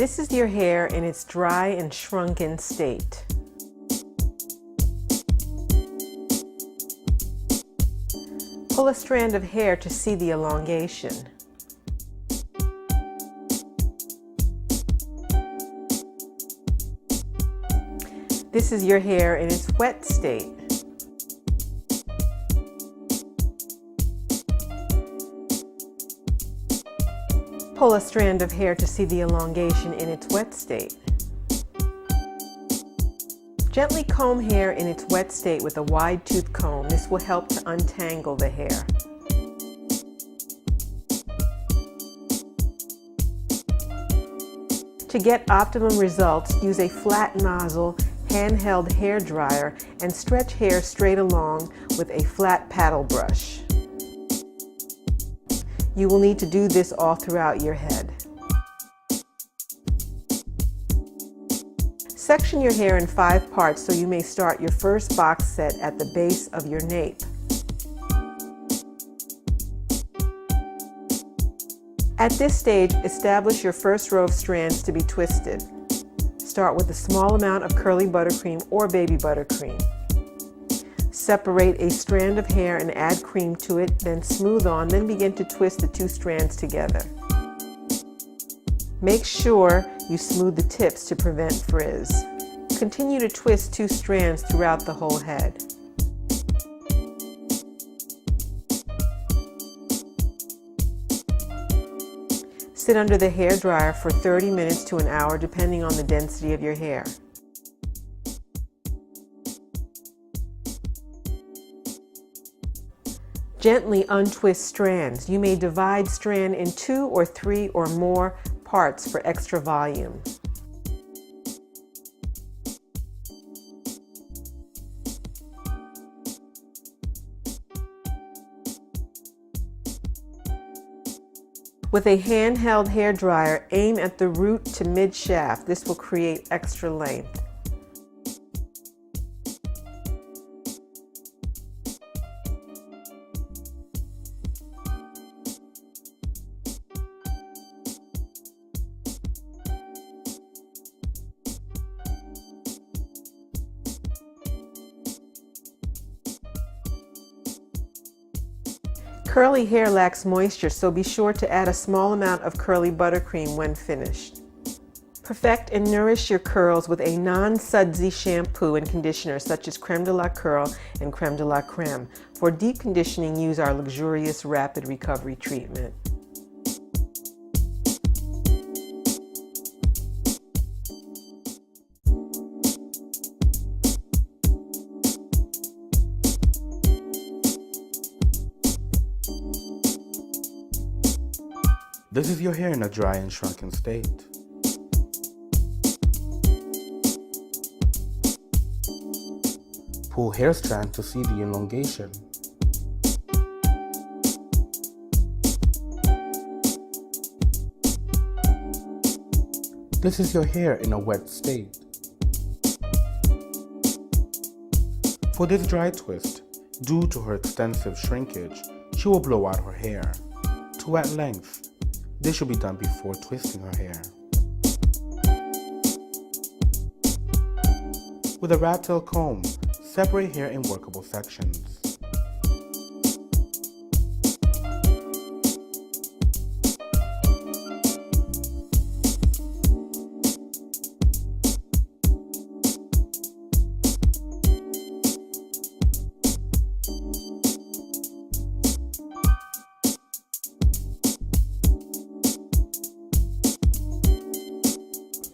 This is your hair in its dry and shrunken state. Pull a strand of hair to see the elongation. This is your hair in its wet state. Pull a strand of hair to see the elongation in its wet state. Gently comb hair in its wet state with a wide tooth comb. This will help to untangle the hair. To get optimum results, use a flat nozzle handheld hair dryer and stretch hair straight along with a flat paddle brush. You will need to do this all throughout your head. Section your hair in 5 parts so you may start your first box set at the base of your nape. At this stage, establish your first row of strands to be twisted. Start with a small amount of curly buttercream or baby buttercream. Separate a strand of hair and add cream to it, then smooth on, then begin to twist the 2 strands together. Make sure you smooth the tips to prevent frizz. Continue to twist 2 strands throughout the whole head. Sit under the hair dryer for 30 minutes to an hour depending on the density of your hair. Gently untwist strands. You may divide strand in 2 or 3 or more parts for extra volume. With a handheld hair dryer, aim at the root to mid-shaft. This will create extra length. Curly hair lacks moisture, so be sure to add a small amount of curly buttercream when finished. Perfect and nourish your curls with a non-sudsy shampoo and conditioner such as Creme de la Curl and Creme de la Creme. For deep conditioning, use our luxurious Rapid Recovery treatment. This is your hair in a dry and shrunken state. Pull hair strand to see the elongation. This is your hair in a wet state. For this dry twist, due to her extensive shrinkage, she will blow out her hair to at length. This should be done before twisting her hair. With a rat tail comb, separate hair in workable sections.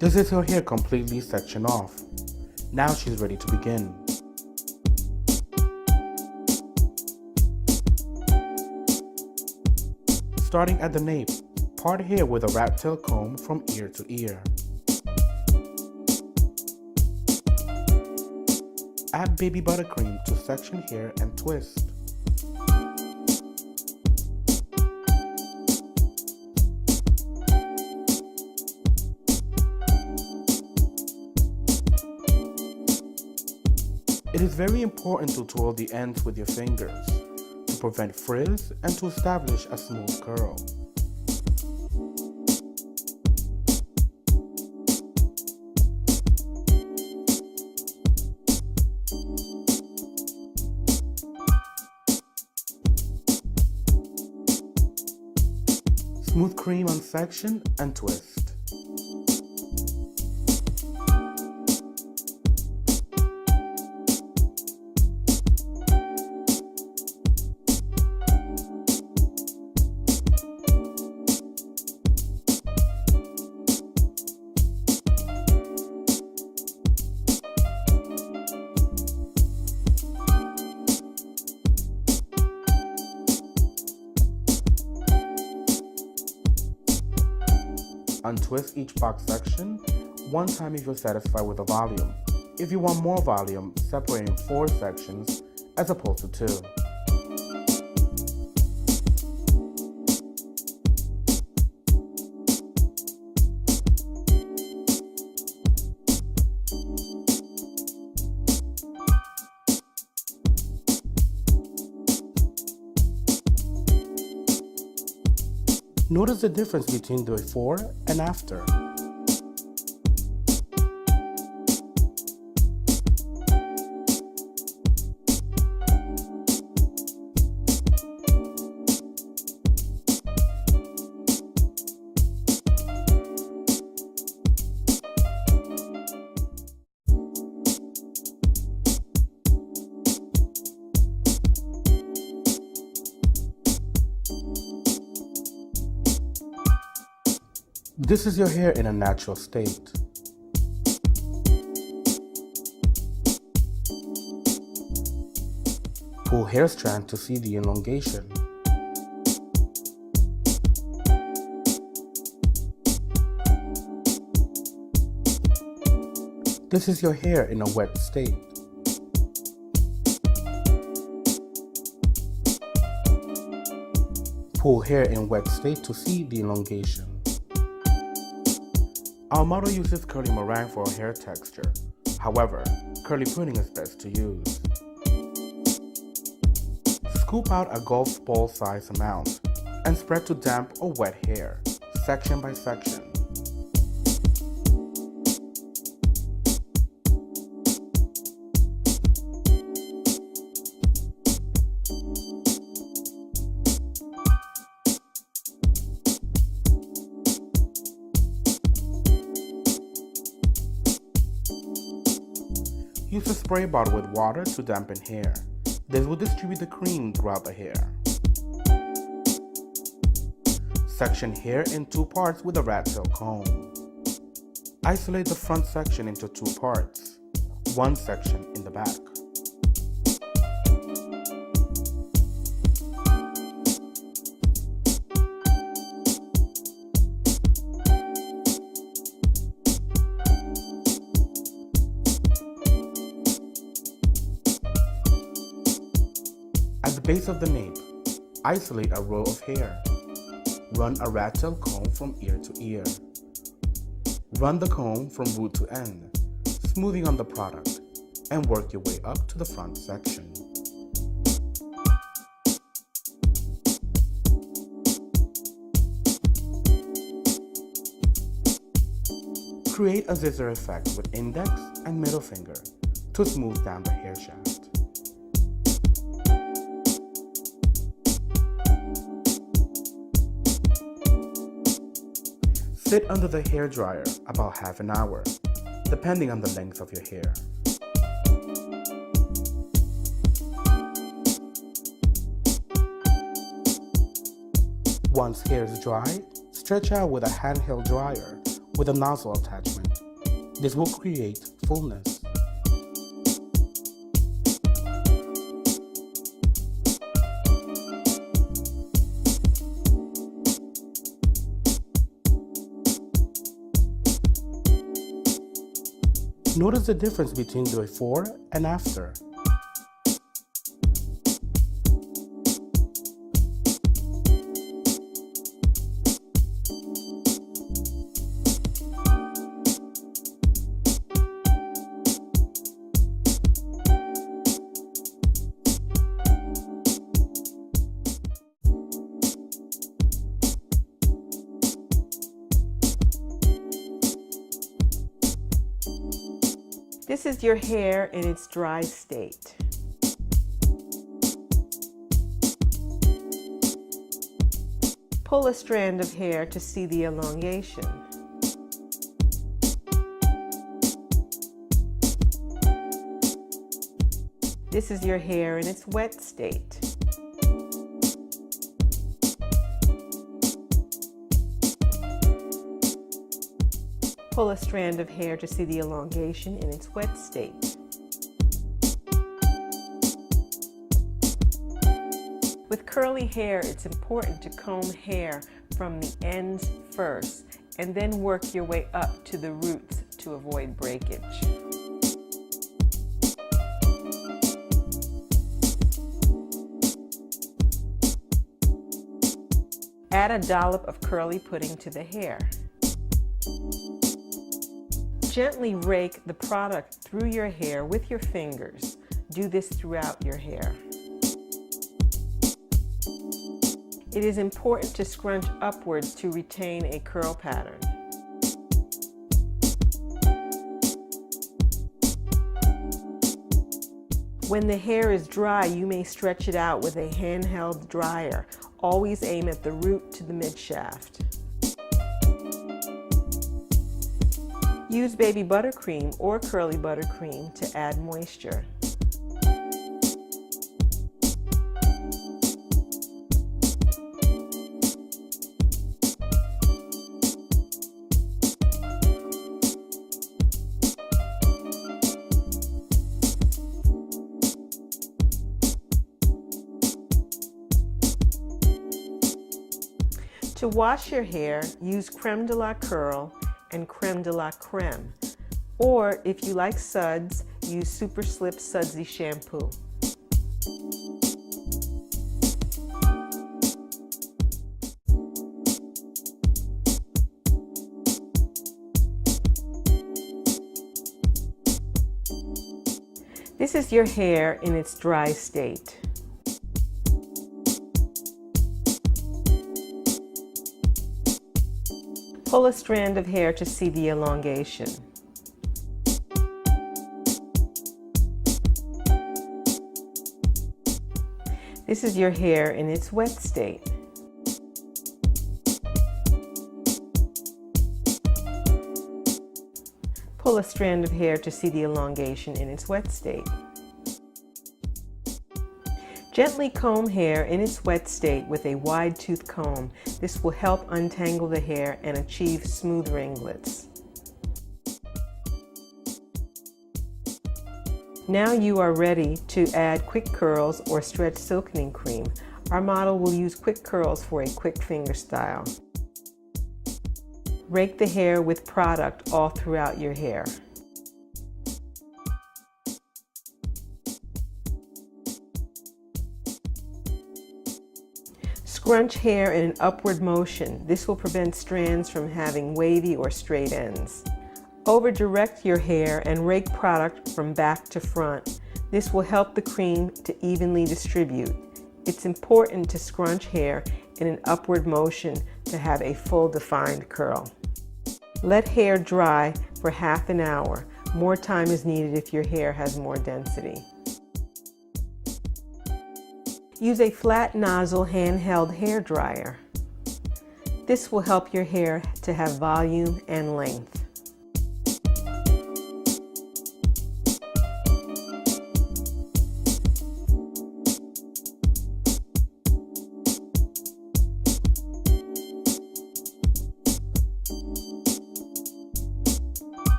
This is her hair completely sectioned off. Now she's ready to begin. Starting at the nape, part hair with a rat tail comb from ear to ear. Add baby buttercream to section hair and twist. It is very important to twirl the ends with your fingers to prevent frizz and to establish a smooth curl. Smooth cream on section and twist. Untwist each box section one time if you're satisfied with the volume. If you want more volume, separate in 4 sections as opposed to 2. Notice the difference between the before and after. This is your hair in a natural state. Pull hair strand to see the elongation. This is your hair in a wet state. Pull hair in wet state to see the elongation. Our model uses curly meringue for hair texture. However, curly pudding is best to use. Scoop out a golf ball size amount and spread to damp or wet hair, section by section. Use a spray bottle with water to dampen hair. This will distribute the cream throughout the hair. Section hair in 2 parts with a rat tail comb. Isolate the front section into 2 parts, 1 section in the back. At the base of the nape, isolate a row of hair. Run a rat tail comb from ear to ear. Run the comb from root to end, smoothing on the product, and work your way up to the front section. Create a scissor effect with index and middle finger to smooth down the hair shaft. Sit under the hair dryer about half an hour, depending on the length of your hair. Once hair is dry, stretch out with a handheld dryer with a nozzle attachment. This will create fullness. Notice the difference between the before and after. This is your hair in its dry state. Pull a strand of hair to see the elongation. This is your hair in its wet state. Pull a strand of hair to see the elongation in its wet state. With curly hair, it's important to comb hair from the ends first and then work your way up to the roots to avoid breakage. Add a dollop of curly pudding to the hair. Gently rake the product through your hair with your fingers. Do this throughout your hair. It is important to scrunch upwards to retain a curl pattern. When the hair is dry, you may stretch it out with a handheld dryer. Always aim at the root to the mid-shaft. Use baby buttercream or curly buttercream to add moisture. To wash your hair, use creme de la curl and creme de la creme. Or if you like suds, use Super Slip Sudsy shampoo. This is your hair in its dry state. Pull a strand of hair to see the elongation. This is your hair in its wet state. Pull a strand of hair to see the elongation in its wet state. Gently comb hair in its wet state with a wide tooth comb. This will help untangle the hair and achieve smooth ringlets. Now you are ready to add quick curls or stretch silkening cream. Our model will use quick curls for a quick finger style. Rake the hair with product all throughout your hair. Scrunch hair in an upward motion. This will prevent strands from having wavy or straight ends. Over-direct your hair and rake product from back to front. This will help the cream to evenly distribute. It's important to scrunch hair in an upward motion to have a full defined curl. Let hair dry for half an hour. More time is needed if your hair has more density. Use a flat nozzle handheld hair dryer. This will help your hair to have volume and length.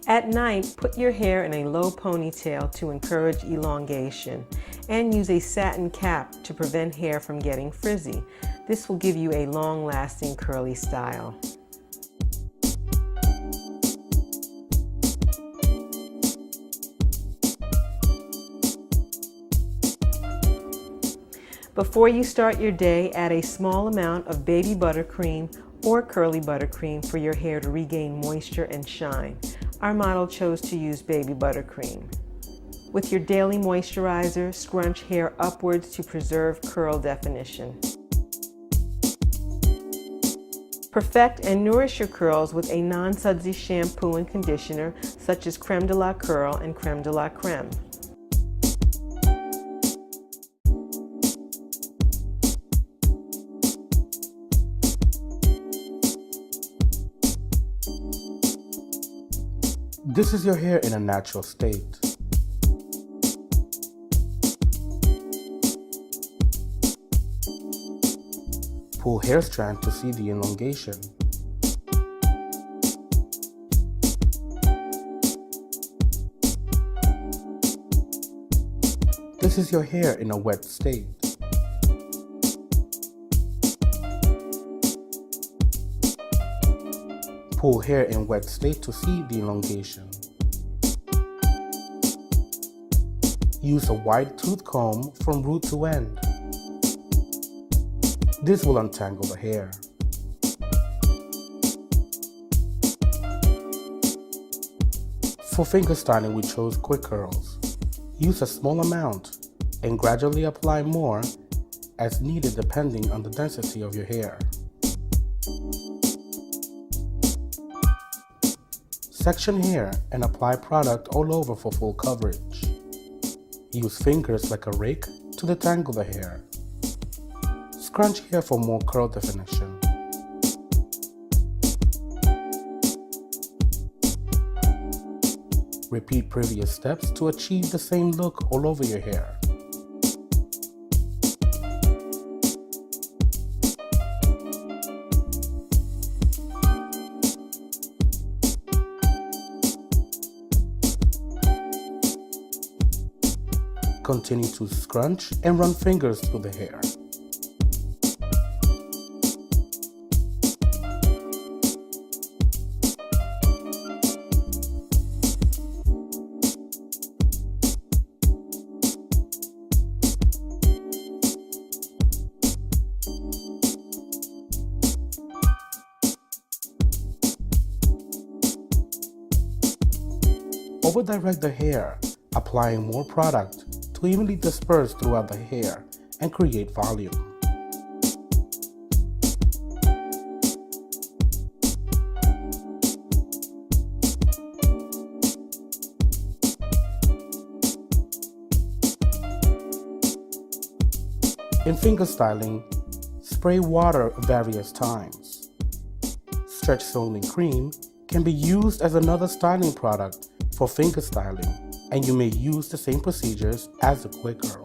At night, put your hair in a low ponytail to encourage elongation, and use a satin cap to prevent hair from getting frizzy. This will give you a long-lasting curly style. Before you start your day, add a small amount of baby buttercream or curly buttercream for your hair to regain moisture and shine. Our model chose to use baby buttercream. With your daily moisturizer, scrunch hair upwards to preserve curl definition. Perfect and nourish your curls with a non-sudsy shampoo and conditioner such as Creme de la Curl and Creme de la Creme. This is your hair in a natural state. Pull hair strand to see the elongation. This is your hair in a wet state. Pull hair in wet state to see the elongation. Use a wide tooth comb from root to end. This will untangle the hair. For finger styling, we chose quick curls. Use a small amount and gradually apply more as needed depending on the density of your hair. Section hair and apply product all over for full coverage. Use fingers like a rake to detangle the hair. Scrunch hair for more curl definition. Repeat previous steps to achieve the same look all over your hair. Continue to scrunch and run fingers through the hair. Over-direct the hair, applying more product to evenly disperse throughout the hair and create volume. In finger styling, spray water various times. Stretch Soling Cream can be used as another styling product for finger styling, and you may use the same procedures as the quick curl.